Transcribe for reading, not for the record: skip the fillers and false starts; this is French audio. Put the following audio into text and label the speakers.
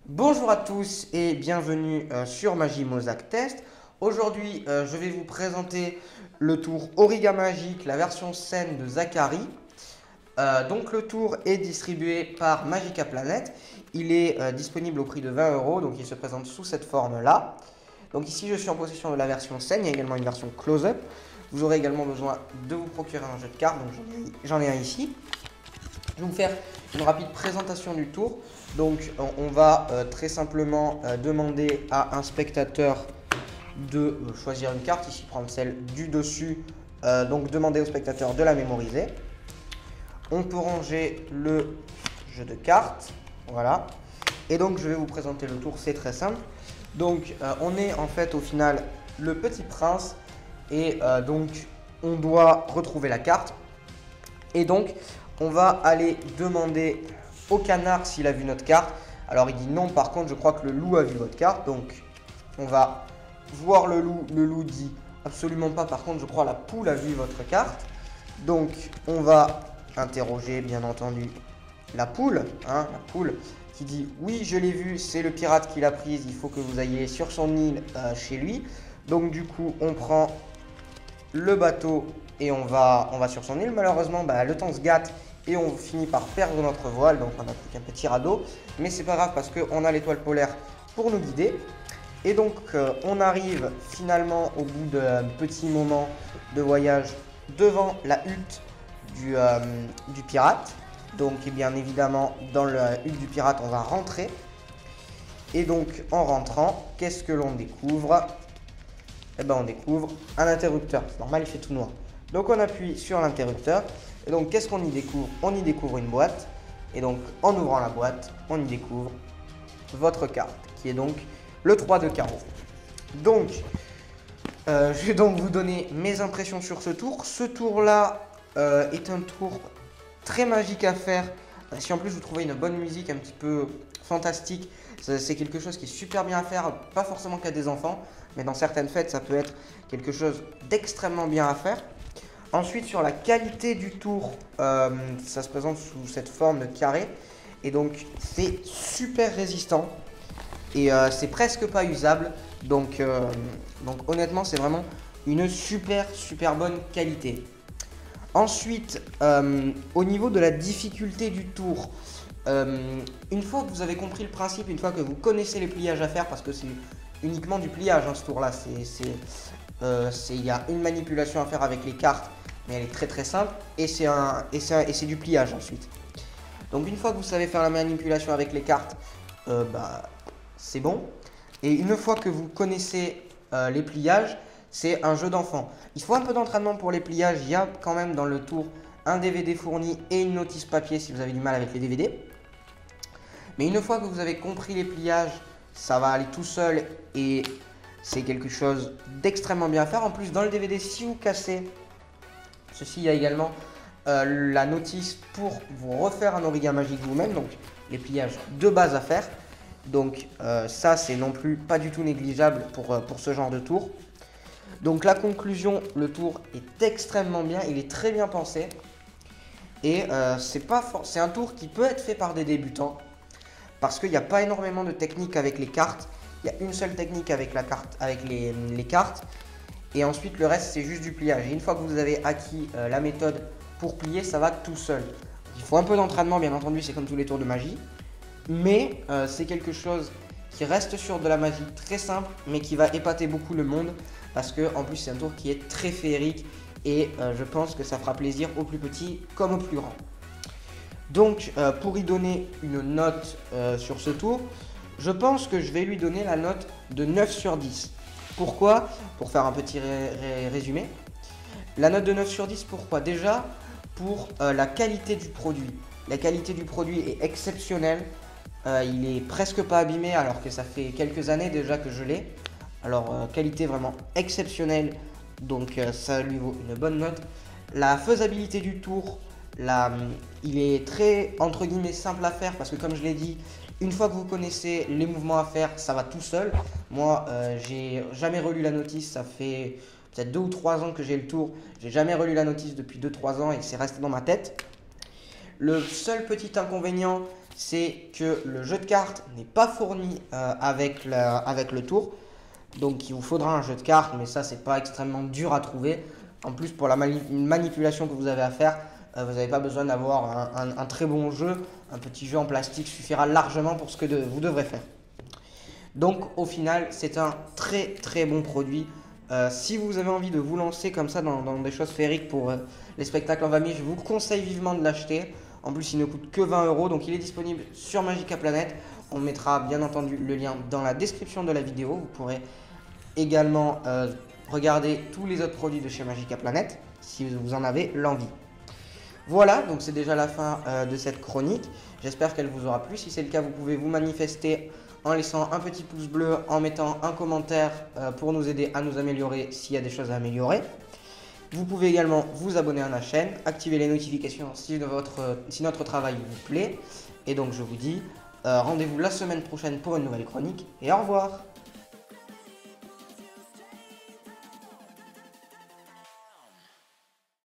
Speaker 1: Bonjour à tous et bienvenue sur Magie Mosaic Test. Aujourd'hui, je vais vous présenter le tour Auriga Magique, la version scène de Zachary. Donc le tour est distribué par Magica Planet. Il est disponible au prix de 20 €, donc il se présente sous cette forme-là. Donc ici, je suis en possession de la version scène. Il y a également une version close-up. Vous aurez également besoin de vous procurer un jeu de cartes, donc j'en ai un ici. Je vais vous faire une rapide présentation du tour. Donc on va très simplement demander à un spectateur de choisir une carte, ici prendre celle du dessus, donc demander au spectateur de la mémoriser. On peut ranger le jeu de cartes, voilà. Et donc je vais vous présenter le tour, c'est très simple. Donc on est en fait au final le petit prince et donc on doit retrouver la carte. Et donc on va aller demander au canard s'il a vu notre carte. Alors il dit non, par contre je crois que le loup a vu votre carte. Donc on va voir le loup dit absolument pas, par contre je crois la poule a vu votre carte. Donc on va interroger bien entendu la poule, la poule qui dit oui je l'ai vu, c'est le pirate qui l'a prise, il faut que vous ayez sur son île chez lui. Donc du coup on prend le bateau et on va sur son île. Malheureusement le temps se gâte et on finit par perdre notre voile, donc on n'a plus qu'un petit radeau, mais c'est pas grave parce qu'on a l'étoile polaire pour nous guider. Et donc on arrive finalement au bout d'un petit moment de voyage devant la hutte du pirate. Donc et bien évidemment dans la hutte du pirate on va rentrer. Et donc en rentrant, qu'est-ce que l'on découvre? Eh ben on découvre un interrupteur, c'est normal il fait tout noir. Donc on appuie sur l'interrupteur. Et donc qu'est-ce qu'on y découvre? On y découvre une boîte. Et donc en ouvrant la boîte, on y découvre votre carte, qui est donc le 3 de carreau. Donc je vais donc vous donner mes impressions sur ce tour. Ce tour-là est un tour très magique à faire. Si en plus vous trouvez une bonne musique un petit peu fantastique, c'est quelque chose qui est super bien à faire, pas forcément qu'à des enfants, mais dans certaines fêtes ça peut être quelque chose d'extrêmement bien à faire. Ensuite sur la qualité du tour, ça se présente sous cette forme de carré et donc c'est super résistant et c'est presque pas usable, donc honnêtement c'est vraiment une super bonne qualité. Ensuite au niveau de la difficulté du tour, une fois que vous avez compris le principe, une fois que vous connaissez les pliages à faire, parce que c'est uniquement du pliage ce tour là, il y a une manipulation à faire avec les cartes, mais elle est très simple, et c'est du pliage ensuite. Donc une fois que vous savez faire la manipulation avec les cartes, c'est bon. Et une fois que vous connaissez les pliages, c'est un jeu d'enfant. Il faut un peu d'entraînement pour les pliages. Il y a quand même dans le tour un DVD fourni et une notice papier si vous avez du mal avec les DVD. Mais une fois que vous avez compris les pliages, ça va aller tout seul et c'est quelque chose d'extrêmement bien à faire. En plus, dans le DVD, si vous cassez ceci, il y a également la notice pour vous refaire un Auriga Magique vous-même. Donc, les pliages de base à faire. Donc, ça, c'est non plus pas du tout négligeable pour ce genre de tour. Donc, la conclusion, le tour est extrêmement bien. Il est très bien pensé. Et c'est un tour qui peut être fait par des débutants. Parce qu'il n'y a pas énormément de techniques avec les cartes. Il y a une seule technique avec les cartes. Et ensuite, le reste, c'est juste du pliage. Et une fois que vous avez acquis la méthode pour plier, ça va tout seul. Il faut un peu d'entraînement, bien entendu, c'est comme tous les tours de magie. Mais c'est quelque chose qui reste sur de la magie très simple, mais qui va épater beaucoup le monde. Parce que en plus, c'est un tour qui est très féerique. Et je pense que ça fera plaisir aux plus petits comme aux plus grands. Donc, pour y donner une note sur ce tour, je pense que je vais lui donner la note de 9 sur 10. Pourquoi? Pour faire un petit résumé. La note de 9 sur 10, pourquoi? Déjà, pour la qualité du produit. La qualité du produit est exceptionnelle. Il est presque pas abîmé alors que ça fait quelques années déjà que je l'ai. Alors, qualité vraiment exceptionnelle. Donc, ça lui vaut une bonne note. La faisabilité du tour il est très entre guillemets simple à faire parce que comme je l'ai dit, une fois que vous connaissez les mouvements à faire, ça va tout seul. Moi, j'ai jamais relu la notice, ça fait peut-être 2 ou 3 ans que j'ai le tour. J'ai jamais relu la notice depuis 2-3 ans et c'est resté dans ma tête. Le seul petit inconvénient, c'est que le jeu de cartes n'est pas fourni avec le tour. Donc il vous faudra un jeu de cartes, mais ça c'est pas extrêmement dur à trouver. En plus pour la manipulation que vous avez à faire, vous n'avez pas besoin d'avoir un très bon jeu. Un petit jeu en plastique suffira largement pour ce que vous devrez faire. Donc au final c'est un très très bon produit. Si vous avez envie de vous lancer comme ça dans des choses féeriques pour les spectacles en famille, je vous conseille vivement de l'acheter. En plus il ne coûte que 20 €, donc il est disponible sur Magica Planet. On mettra bien entendu le lien dans la description de la vidéo. Vous pourrez également regarder tous les autres produits de chez Magica Planet si vous en avez l'envie. Voilà, donc c'est déjà la fin de cette chronique. J'espère qu'elle vous aura plu. Si c'est le cas, vous pouvez vous manifester en laissant un petit pouce bleu, en mettant un commentaire pour nous aider à nous améliorer s'il y a des choses à améliorer. Vous pouvez également vous abonner à la chaîne, activer les notifications si notre travail vous plaît. Et donc je vous dis rendez-vous la semaine prochaine pour une nouvelle chronique et au revoir.